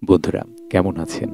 বন্ধুরা, কেমন আছেন?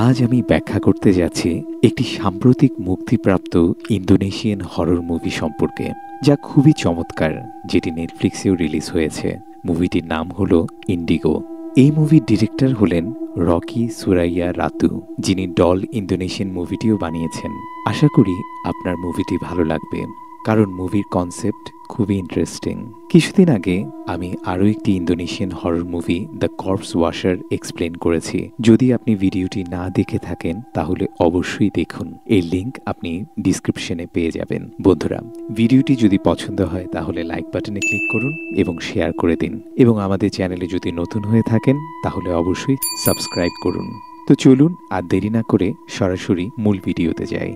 আজ আমি ব্যাখ্যা করতে যাচ্ছি একটি সাম্প্রতিক মুক্তিপ্রাপ্ত ইন্দোনেশিয়ান হরর মুভি সম্পর্কে, যা খুবই চমৎকার, যেটি নেটফ্লিক্সেও রিলিজ হয়েছে। মুভিটির নাম হলো ইন্ডিগো। এই মুভির ডিরেক্টর হলেন রকি সুরাইয়া রাতু, যিনি ডল ইন্দোনেশিয়ান মুভিটিও বানিয়েছেন। আশা করি আপনার মুভিটি ভালো লাগবে, কারণ মুভির কনসেপ্ট খুবই ইন্টারেস্টিং। কিছুদিন আগে আমি আরও একটি Indonesian horror movie the corps washer explain করেছি। যদি আপনি ভিডিওটি না দেখে থাকেন তাহলে অবশ্যই দেখুন, এর লিঙ্ক আপনি ডিসক্রিপশনে পেয়ে যাবেন। বন্ধুরা, ভিডিওটি যদি পছন্দ হয় তাহলে লাইক বাটনে ক্লিক করুন এবং শেয়ার করে দিন, এবং আমাদের চ্যানেলে যদি নতুন হয়ে থাকেন তাহলে অবশ্যই সাবস্ক্রাইব করুন। তো চলুন আর দেরি না করে সরাসরি মূল ভিডিওতে যাই।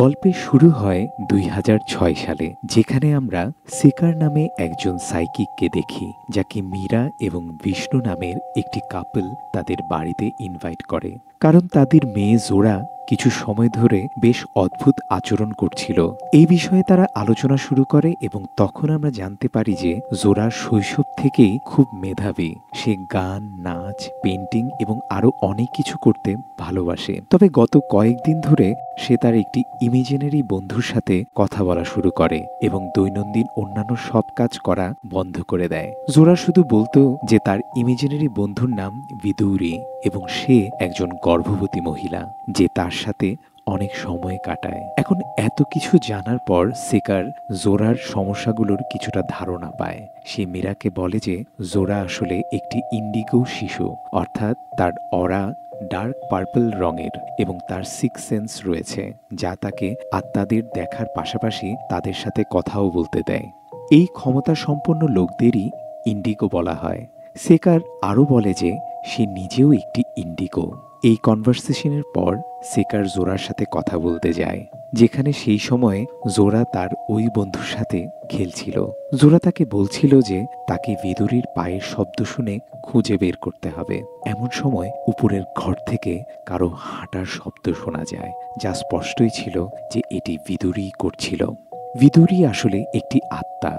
গল্পের শুরু হয় 2006 সালে, যেখানে আমরা সেকার নামে একজন সাইকিককে দেখি, যাকে মীরা এবং বিষ্ণু নামের একটি কাপল তাদের বাড়িতে ইনভাইট করে, কারণ তাদের মেয়ে জোড়া কিছু সময় ধরে বেশ অদ্ভুত আচরণ করছিল। এই বিষয়ে তারা আলোচনা শুরু করে এবং তখন আমরা জানতে পারি যে জোড়ার শৈশব থেকেই খুব মেধাবী। সে গান, নাচ, পেন্টিং এবং আরো অনেক কিছু করতে ভালোবাসে। তবে গত কয়েকদিন ধরে সে তার একটি ইমেজিনারি বন্ধুর সাথে কথা বলা শুরু করে এবং দৈনন্দিন অন্যান্য সব কাজ করা বন্ধ করে দেয়। জোড়া শুধু বলতো যে তার ইমেজিনারি বন্ধুর নাম বিদুরি এবং সে একজন গর্ভবতী মহিলা, যে তার সাথে অনেক সময় কাটায়। এখন এত কিছু জানার পর সেকার জোরার সমস্যাগুলোর কিছুটা ধারণা পায়। সে মীরাকে বলে যে জোরা আসলে একটি ইন্ডিগো শিশু, অর্থাৎ তার অরা ডার্ক পার্পল রঙের এবং তার সিক্স সেন্স রয়েছে, যা তাকে আত্মাদের দেখার পাশাপাশি তাদের সাথে কথাও বলতে দেয়। এই ক্ষমতা সম্পন্ন লোকদেরই ইন্ডিগো বলা হয়। সেকার আরও বলে যে সে নিজেও একটি ইন্ডিগো। এই কনভারসেশনের পর সেকার জোরার সাথে কথা বলতে যায়, যেখানে সেই সময়ে জোরা তার ওই বন্ধুর সাথে খেলছিল। জোরা তাকে বলছিল যে তাকে বিদুরির পায়ের শব্দ শুনে খুঁজে বের করতে হবে। এমন সময় উপরের ঘর থেকে কারো হাঁটার শব্দ শোনা যায়, যা স্পষ্টই ছিল যে এটি বিদুরিই করছিল। বিদুরি আসলে একটি আত্মা,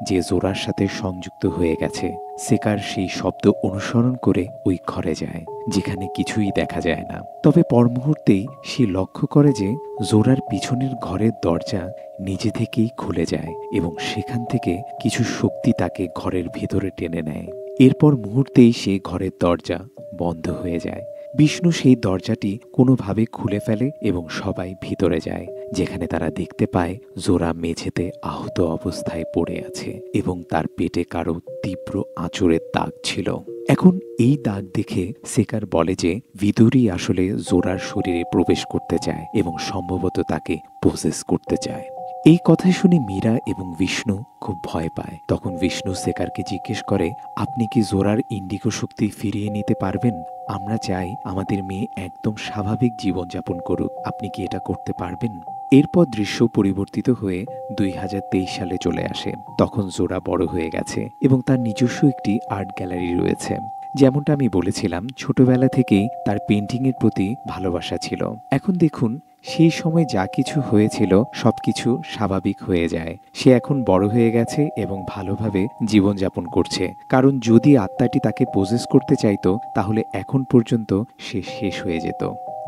যে জোরার সাথে সংযুক্ত হয়ে গেছে। সেকার সেই শব্দ অনুসরণ করে ওই ঘরে যায়, যেখানে কিছুই দেখা যায় না। তবে পর মুহূর্তেই সে লক্ষ্য করে যে জোরার পিছনের ঘরের দরজা নিজে থেকেই খুলে যায় এবং সেখান থেকে কিছু শক্তি তাকে ঘরের ভেতরে টেনে নেয়। এরপর মুহূর্তেই সে ঘরের দরজা বন্ধ হয়ে যায়। বিষ্ণু সেই দরজাটি কোনোভাবে খুলে ফেলে এবং সবাই ভিতরে যায়, যেখানে তারা দেখতে পায় জোরা মেঝেতে আহত অবস্থায় পড়ে আছে এবং তার পেটে কারো তীব্র আঁচড়ের দাগ ছিল। এখন এই দাগ দেখে সেকার বলে যে বিদুরি আসলে জোরার শরীরে প্রবেশ করতে চায় এবং সম্ভবত তাকে পজেস করতে চায়। এই কথা শুনে মীরা এবং বিষ্ণু খুব ভয় পায়। তখন বিষ্ণু সেকারকে জিজ্ঞেস করে, আপনি কি জোরার ইন্ডিগো শক্তি ফিরিয়ে নিতে পারবেন? আমরা চাই আমাদের মেয়ে একদম স্বাভাবিক জীবনযাপন করুক, আপনি কি এটা করতে পারবেন? এরপর দৃশ্য পরিবর্তিত হয়ে 2023 সালে চলে আসে। তখন জোরা বড় হয়ে গেছে এবং তার নিজস্ব একটি আর্ট গ্যালারি রয়েছে। যেমনটা আমি বলেছিলাম, ছোটবেলা থেকেই তার পেন্টিংয়ের প্রতি ভালোবাসা ছিল। এখন দেখুন, সেই সময় যা কিছু হয়েছিল সবকিছু স্বাভাবিক হয়ে যায়। সে এখন বড় হয়ে গেছে এবং ভালোভাবে জীবনযাপন করছে, কারণ যদি আত্মাটি তাকে পজেস করতে চাইতো তাহলে এখন পর্যন্ত সে শেষ হয়ে যেত।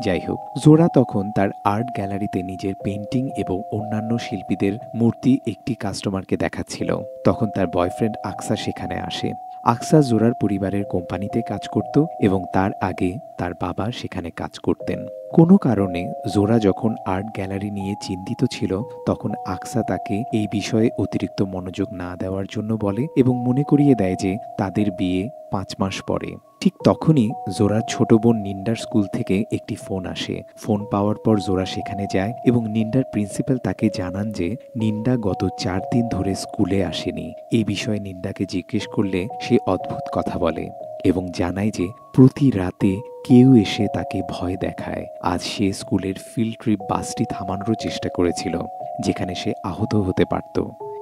যাই হোক, জোরা তখন তার আর্ট গ্যালারিতে নিজের পেন্টিং এবং অন্যান্য শিল্পীদের মূর্তি একটি কাস্টমারকে দেখাচ্ছিল। তখন তার বয়ফ্রেন্ড আকসা সেখানে আসে। আকসা জোরার পরিবারের কোম্পানিতে কাজ করত এবং তার আগে তার বাবা সেখানে কাজ করতেন। কোনো কারণে জোরা যখন আর্ট গ্যালারি নিয়ে চিন্তিত ছিল, তখন আকসা তাকে এই বিষয়ে অতিরিক্ত মনোযোগ না দেওয়ার জন্য বলে এবং মনে করিয়ে দেয় যে তাদের বিয়ে 5 মাস পরে। ঠিক তখনই জোরার ছোট বোন নিন্ডার স্কুল থেকে একটি ফোন আসে। ফোন পাওয়ার পর জোরা সেখানে যায় এবং নিন্ডার প্রিন্সিপাল তাকে জানান যে নিন্ডা গত 4 দিন ধরে স্কুলে আসেনি। এই বিষয়ে নিন্ডাকে জিজ্ঞেস করলে সে অদ্ভুত কথা বলে এবং জানায় যে প্রতি রাতে কেউ এসে তাকে ভয় দেখায়। আজ সে স্কুলের ফিল্ড ট্রিপ বাসটি থামানোর চেষ্টা করেছিল, যেখানে সে আহত হতে পারত।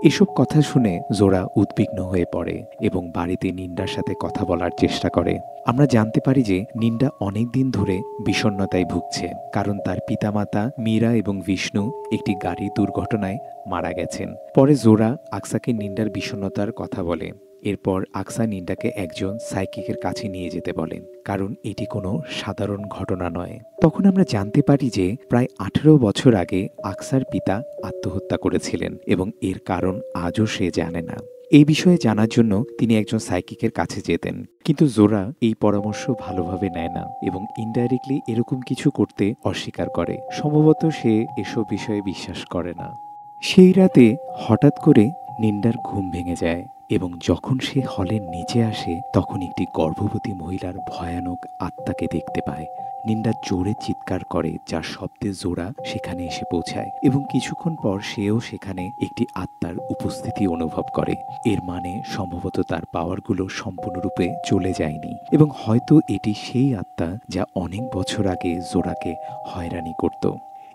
এসব কথা শুনে জোরা উদ্বিগ্ন হয়ে পড়ে এবং বাড়িতে নিন্ডার সাথে কথা বলার চেষ্টা করে। আমরা জানতে পারি যে নিন্ডা অনেক দিন ধরে বিষণ্ণতায় ভুগছে, কারণ তার পিতামাতা মীরা এবং বিষ্ণু একটি গাড়ি দুর্ঘটনায় মারা গেছেন। পরে জোরা আকসাকে নিন্ডার বিষণ্ণতার কথা বলে এরপর আকসা নিন্ডাকে একজন সাইকিকের কাছে নিয়ে যেতে বলেন, কারণ এটি কোনো সাধারণ ঘটনা নয়। তখন আমরা জানতে পারি যে প্রায় 18 বছর আগে আকসার পিতা আত্মহত্যা করেছিলেন এবং এর কারণ আজও সে জানে না। এই বিষয়ে জানার জন্য তিনি একজন সাইকিকের কাছে যেতেন, কিন্তু জোরা এই পরামর্শ ভালোভাবে নেয় না এবং ইনডাইরেক্টলি এরকম কিছু করতে অস্বীকার করে। সম্ভবত সে এসব বিষয়ে বিশ্বাস করে না। সেই রাতে হঠাৎ করে নিন্ডার ঘুম ভেঙে যায় এবং যখন সে হলের নিচে আসে তখন একটি গর্ভবতী মহিলার ভয়ানক আত্মাকে দেখতে পায়। নিন্ডা জোরে চিৎকার করে, যার শব্দে জোরা সেখানে এসে পৌঁছায় এবং কিছুক্ষণ পর সেও সেখানে একটি আত্মার উপস্থিতি অনুভব করে। এর মানে সম্ভবত তার পাওয়ারগুলো সম্পূর্ণরূপে চলে যায়নি এবং হয়তো এটি সেই আত্মা যা অনেক বছর আগে জোরাকে হয়রানি করত।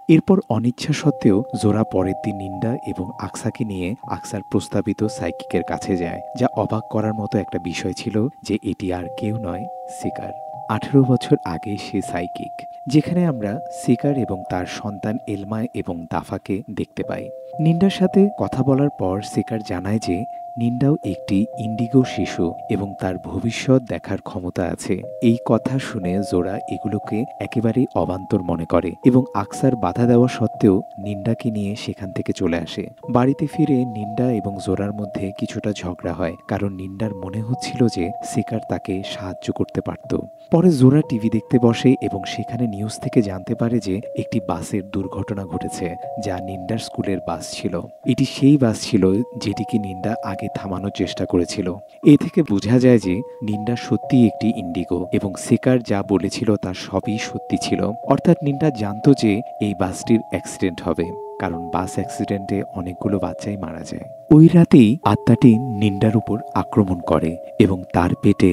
এরপর অনিচ্ছা সত্ত্বেও জোরা পরের দিন নিন্ডা এবং আকসাকে নিয়ে আকসার প্রস্তাবিত সাইকিকের কাছে যায়, যা অবাক করার মতো একটা বিষয় ছিল যে এটি আর কেউ নয়, সিকার। 18 বছর আগে সে সাইকিক, যেখানে আমরা সিকার এবং তার সন্তান এলমা এবং দাফাকে দেখতে পাই। নিন্ডার সাথে কথা বলার পর সিকার জানায় যে নিন্ডাও একটি ইন্ডিগো শিশু এবং তার ভবিষ্যৎ দেখার ক্ষমতা আছে। এই কথা শুনে জোরা এগুলোকে একেবারেই অবান্তর মনে করে এবং আকসার বাধা দেওয়া সত্ত্বেও নিন্ডাকে নিয়ে সেখান থেকে চলে আসে। বাড়িতে ফিরে নিন্ডা এবং জোরার মধ্যে কিছুটা ঝগড়া হয়, কারণ নিন্ডার মনে হচ্ছিল যে সিকার তাকে সাহায্য করতে পারত। পরে জোরা টিভি দেখতে বসে এবং সেখানে নিউজ থেকে জানতে পারে যে একটি বাসের দুর্ঘটনা ঘটেছে, যা নিন্ডার স্কুলের বাস ছিল। এটি সেই বাস ছিল যেটিকে নিন্ডা আগে থামানোর চেষ্টা করেছিল। এ থেকে বোঝা যায় যে নিন্ডা সত্যিই একটি ইন্ডিগো এবং সিকার যা বলেছিল তা সবই সত্যি ছিল। অর্থাৎ নিন্ডা জানতো যে এই বাসটির অ্যাক্সিডেন্ট হবে, কারণ বাস অ্যাক্সিডেন্টে অনেকগুলো বাচ্চাই মারা যায়। ওই রাতেই আত্মাটি নিন্ডার উপর আক্রমণ করে এবং তার পেটে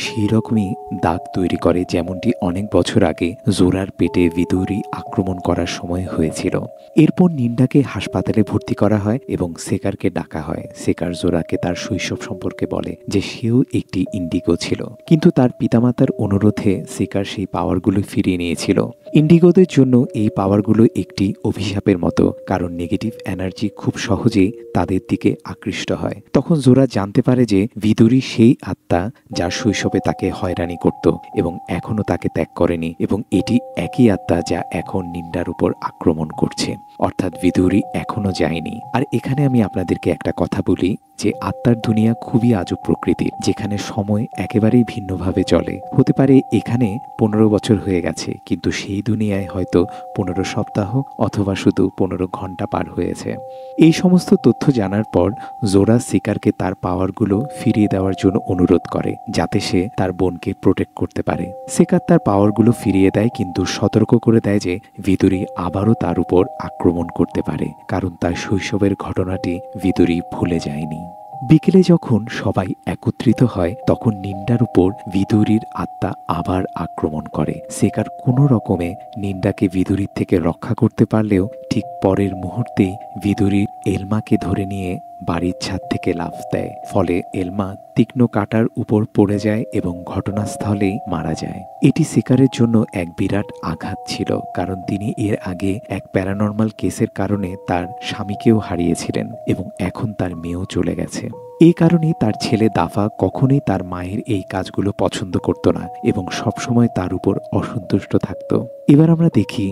সেই রকমই দাগ তৈরি করে, যেমনটি অনেক বছর আগে জোরার পেটে ভিদুরি আক্রমণ করার সময় হয়েছিল। এরপর নিন্ডাকে হাসপাতালে ভর্তি করা হয় এবং সেকারকে ডাকা হয়। সেকার জোরাকে তার শৈশব সম্পর্কে বলে যে সেও একটি ইন্ডিগো ছিল, কিন্তু তার পিতামাতার অনুরোধে সেকার সেই পাওয়ারগুলো ফিরিয়ে নিয়েছিল। ইন্ডিগোদের জন্য এই পাওয়ারগুলো একটি অভিশাপের মতো, কারণ নেগেটিভ এনার্জি খুব সহজেই তাদের দিকে আকৃষ্ট হয়। তখন জোরা জানতে পারে যে ভিদুরি সেই আত্মা যার শৈশবে তাকে হয়রানি করত এবং এখনও তাকে ত্যাগ করেনি, এবং এটি একই আত্মা যা এখন নিন্ডার উপর আক্রমণ করছে। অর্থাৎ ভিদুরি এখনও যায়নি। আর এখানে আমি আপনাদেরকে একটা কথা বলি যে আত্মার দুনিয়া খুবই আজব প্রকৃতির, যেখানে সময় একেবারেই ভিন্নভাবে চলে। হতে পারে এখানে 15 বছর হয়ে গেছে, কিন্তু সেই দুনিয়ায় হয়তো 15 সপ্তাহ অথবা শুধু 15 ঘন্টা পার হয়েছে। এই সমস্ত তথ্য জানার পর জোরা সিকারকে তার পাওয়ারগুলো ফিরিয়ে দেওয়ার জন্য অনুরোধ করে, যাতে সে তার বোনকে প্রোটেক্ট করতে পারে। সিকার তার পাওয়ারগুলো ফিরিয়ে দেয়, কিন্তু সতর্ক করে দেয় যে ভিদুরি আবারও তার উপর আক্রমণ করতে পারে, কারণ তার শৈশবের ঘটনাটি ভিদুরি ভুলে যায়নি। বিকেলে যখন সবাই একত্রিত হয় তখন নিন্ডার উপর ভিদুরির আত্মা আবার আক্রমণ করে। সেকার কোনো রকমে নিন্ডাকে ভিদুরির থেকে রক্ষা করতে পারলেও ঠিক পরের মুহূর্তেই ভিদুরির এলমাকে ধরে নিয়ে বাড়ির ছাদ থেকে লাফ দেয়। ফলে এলমা তীক্ষ্ণ কাঁটার উপর পড়ে যায় এবং ঘটনাস্থলেই মারা যায়। এটি সিকারের জন্য এক বিরাট আঘাত ছিল, কারণ তিনি এর আগে এক প্যারানর্মাল কেসের কারণে তার স্বামীকেও হারিয়েছিলেন এবং এখন তার মেয়েও চলে গেছে। এই কারণে তার ছেলে দাফা কখনোই তার মায়ের এই কাজগুলো পছন্দ করত না এবং সবসময় তার উপর অসন্তুষ্ট থাকত। এবার আমরা দেখি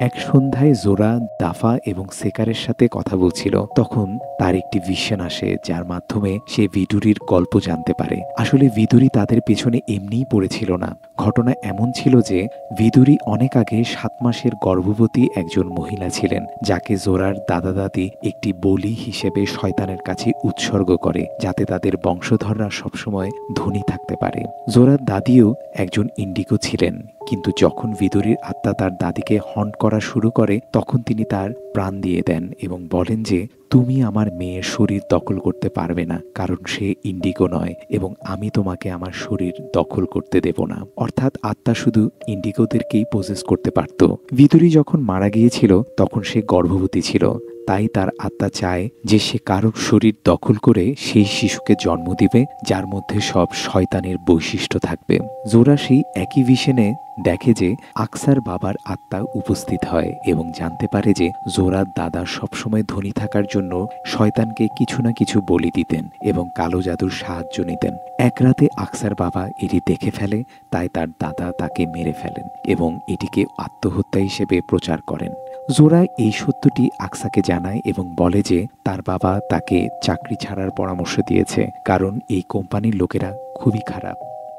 এক সন্ধ্যায় জোরা দাফা এবং সেকারের সাথে কথা বলছিল। তখন তার একটি ভিশন আসে, যার মাধ্যমে সে ভিদুরির গল্প জানতে পারে। আসলে ভিদুরি তাদের পেছনে এমনিই পড়েছিল না। ঘটনা এমন ছিল যে ভিদুরি অনেক আগে 7 মাসের গর্ভবতী একজন মহিলা ছিলেন, যাকে জোরার দাদা দাদি একটি বলি হিসেবে শয়তানের কাছে উৎসর্গ করে, যাতে তাদের বংশধররা সবসময় ধনী থাকতে পারে। জোরার দাদিও একজন ইন্ডিগো ছিলেন, কিন্তু যখন ভিদুরির আত্মা তার দাদিকে হন্ট করা শুরু করে তখন তিনি তার প্রাণ দিয়ে দেন এবং বলেন যে তুমি আমার মেয়ের শরীর দখল করতে পারবে না, কারণ সে ইন্ডিগো নয় এবং আমি তোমাকে আমার শরীর দখল করতে দেব না। অর্থাৎ আত্মা শুধু ইন্ডিগোদেরকেই পজেস করতে পারত। ভিদুরি যখন মারা গিয়েছিল তখন সে গর্ভবতী ছিল, তাই তার আত্মা চায় যে সে কারোর শরীর দখল করে সেই শিশুকে জন্ম দিবে, যার মধ্যে সব শয়তানের বৈশিষ্ট্য থাকবে। জোরা সেই একই ভিশনে দেখে যে আকসার বাবার আত্মা উপস্থিত হয় এবং জানতে পারে যে জোরার দাদা সবসময় ধনী থাকার জন্য শয়তানকে কিছু না কিছু বলি দিতেন এবং কালো জাদুর সাহায্য নিতেন। এক রাতে আকসার বাবা এটি দেখে ফেলে, তাই তার দাদা তাকে মেরে ফেলেন এবং এটিকে আত্মহত্যা হিসেবে প্রচার করেন। জোরা এই সত্যটি আকসাকে জানায় এবং বলে যে তার বাবা তাকে চাকরি ছাড়ার পরামর্শ দিয়েছে, কারণ এই কোম্পানির লোকেরা খুবই খারাপ।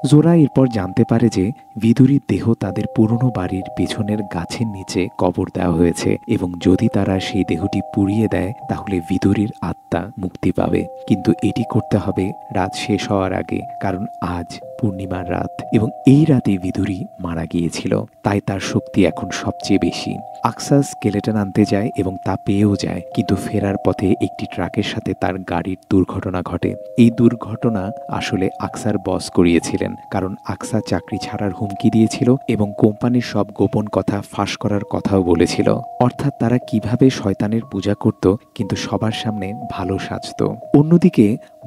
জোরা এরপর জানতে পারে যে বিদুরীর দেহ তাদের পুরনো বাড়ির পেছনের গাছের নিচে কবর দেওয়া হয়েছে এবং যদি তারা সেই দেহটি পুড়িয়ে দেয় তাহলে বিদুরীর আত্মা মুক্তি পাবে, কিন্তু এটি করতে হবে রাত শেষ হওয়ার আগে, কারণ আজ পূর্ণিমার রাত এবং এই রাতে বিদুরী মারা গিয়েছিল, তাই তার শক্তি এখন সবচেয়ে বেশি। আকসা স্কেলেটন আনতে যায় এবং তা পেয়েও যায়, কিন্তু ফেরার পথে একটি ট্রাকের সাথে তার গাড়ির দুর্ঘটনা ঘটে। এই দুর্ঘটনা আসলে আকসার বস করিয়েছিলেন, কারণ আকসা চাকরি ছাড়ার হুমকি দিয়েছিল এবং কোম্পানির সব গোপন কথা ফাঁস করার কথাও বলেছিল। অর্থাৎ তারা কিভাবে শয়তানের পূজা করত কিন্তু সবার সামনে ভালো সাজত। অন্যদিকে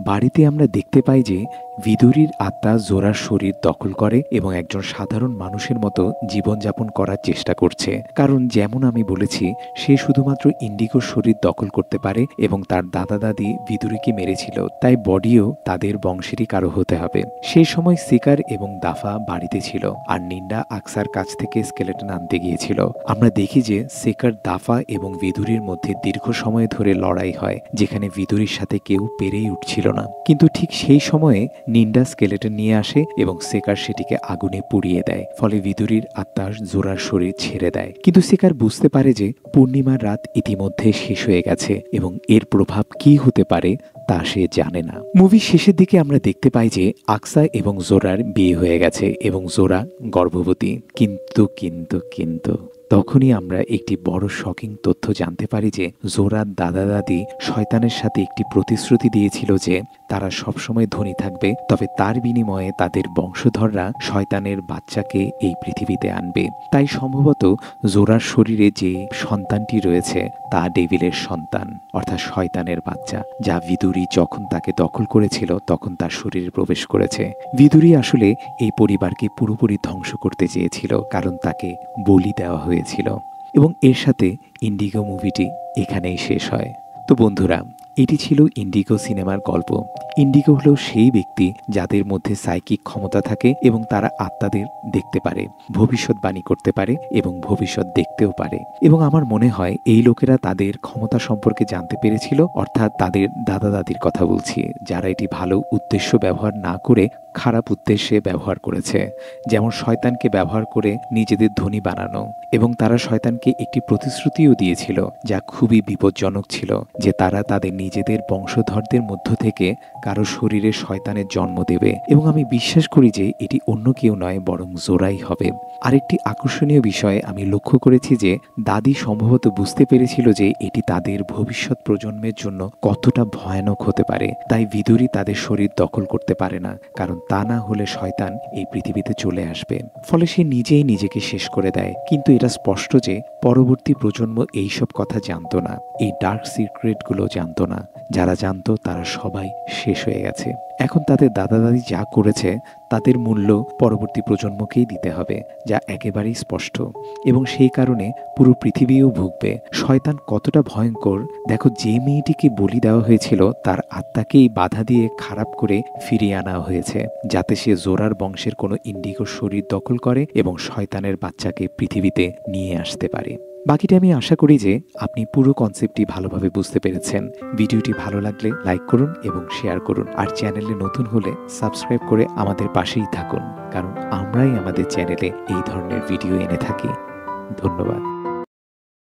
বাড়িতে আমরা দেখতে পাই যে বিদুরীর আত্মা জোরার শরীর দখল করে এবং একজন সাধারণ মানুষের মতো জীবনযাপন করার চেষ্টা করছে, কারণ যেমন আমি বলেছি সে শুধুমাত্র ইন্ডিগোর শরীর দখল করতে পারে এবং তার দাদা দাদি বিদুরীকে মেরেছিল, তাই বডিও তাদের বংশেরই কারো হতে হবে। সেই সময় সিকার এবং দাফা বাড়িতে ছিল আর নিন্ডা আকসার কাছ থেকে স্কেলেটন আনতে গিয়েছিল। আমরা দেখি যে সিকার, দাফা এবং বিদুরীর মধ্যে দীর্ঘ সময় ধরে লড়াই হয়, যেখানে বিদুরীর সাথে কেউ পেরেই উঠছিল না, কিন্তু ঠিক সেই সময়ে নিন্ডা স্কেলেটন নিয়ে আসে এবং সেকার সেটিকে আগুনে পুড়িয়ে দেয়, ফলে বিদুরীর আত্মা জোরার শরীর ছেড়ে দেয়। কিন্তু সেকার বুঝতে পারে যে পূর্ণিমার রাত ইতিমধ্যে শেষ হয়ে গেছে এবং এর প্রভাব কি হতে পারে তা সে জানে না। মুভির শেষের দিকে আমরা দেখতে পাই যে আকসা এবং জোরার বিয়ে হয়ে গেছে এবং জোরা গর্ভবতী, কিন্তু তখনই আমরা একটি বড় শকিং তথ্য জানতে পারি যে জোরার দাদা দাদি শয়তানের সাথে একটি প্রতিশ্রুতি দিয়েছিল যে তারা সবসময় ধনী থাকবে, তবে তার বিনিময়ে তাদের বংশধররা শয়তানের বাচ্চাকে এই পৃথিবীতে আনবে। তাই সম্ভবত জোরার শরীরে যে সন্তানটি রয়েছে তা ডেভিলের সন্তান, অর্থাৎ শয়তানের বাচ্চা, যা বিদুরী যখন তাকে দখল করেছিল তখন তার শরীরে প্রবেশ করেছে। বিদুরী আসলে এই পরিবারকে পুরোপুরি ধ্বংস করতে চেয়েছিল, কারণ তাকে বলি দেওয়া হয়েছিল। এবং এর সাথে ইন্ডিগো মুভিটি এখানেই শেষ হয়। তো বন্ধুরা, এটি ছিল ইন্ডিগো সিনেমার গল্প। ইন্ডিগো হলো সেই ব্যক্তি যাদের মধ্যে সাইকিক ক্ষমতা থাকে এবং তারা আত্মাদের দেখতে পারে, ভবিষ্যৎবাণী করতে পারে এবং ভবিষ্যৎ দেখতেও পারে। এবং আমার মনে হয় এই লোকেরা তাদের ক্ষমতা সম্পর্কে জানতে পেরেছিল, অর্থাৎ তাদের দাদা দাদির কথা বলছি, যারা এটি ভালো উদ্দেশ্য ব্যবহার না করে খারাপ উদ্দেশ্যে ব্যবহার করেছে, যেমন শয়তানকে ব্যবহার করে নিজেদের ধনী বানানো। এবং তারা শয়তানকে একটি প্রতিশ্রুতিও দিয়েছিল যা খুবই বিপজ্জনক ছিল, যে তারা তাদের নিজেদের বংশধরদের মধ্য থেকে কারো শরীরে শয়তানের জন্ম দেবে। এবং আমি বিশ্বাস করি যে এটি অন্য কেউ নয়, বরং জোরাই হবে। আরেকটি আকর্ষণীয় বিষয় আমি লক্ষ্য করেছি যে দাদি সম্ভবত বুঝতে পেরেছিল যে এটি তাদের ভবিষ্যৎ প্রজন্মের জন্য কতটা ভয়ানক হতে পারে, তাই বিদুরী তাদের শরীর দখল করতে পারে না, কারণ তা না হলে শয়তান এই পৃথিবীতে চলে আসবে। ফলে সে নিজেই নিজেকে শেষ করে দেয়। কিন্তু এটা স্পষ্ট যে পরবর্তী প্রজন্ম এইসব কথা জানতো না, এই ডার্ক সিক্রেটগুলো জানতো না। যারা জানতো তারা সবাই শেষ হয়ে গেছে। এখন তাদের দাদা দাদি যা করেছে তাদের মূল্য পরবর্তী প্রজন্মকেই দিতে হবে, যা একেবারেই স্পষ্ট। এবং সেই কারণে পুরো পৃথিবীও ভুগবে। শয়তান কতটা ভয়ঙ্কর দেখো, যে মেয়েটিকে বলি দেওয়া হয়েছিল তার আত্মাকেই বাধা দিয়ে খারাপ করে ফিরিয়ে আনা হয়েছে, যাতে সে জোরার বংশের কোনো ইন্ডিগোর শরীর দখল করে এবং শয়তানের বাচ্চাকে পৃথিবীতে নিয়ে আসতে পারে। বাকিটা আমি আশা করি যে আপনি পুরো কনসেপ্টটি ভালোভাবে বুঝতে পেরেছেন। ভিডিওটি ভালো লাগলে লাইক করুন এবং শেয়ার করুন, আর চ্যানেলে নতুন হলে সাবস্ক্রাইব করে আমাদের পাশেই থাকুন, কারণ আমরাই আমাদের চ্যানেলে এই ধরনের ভিডিও এনে থাকি। ধন্যবাদ।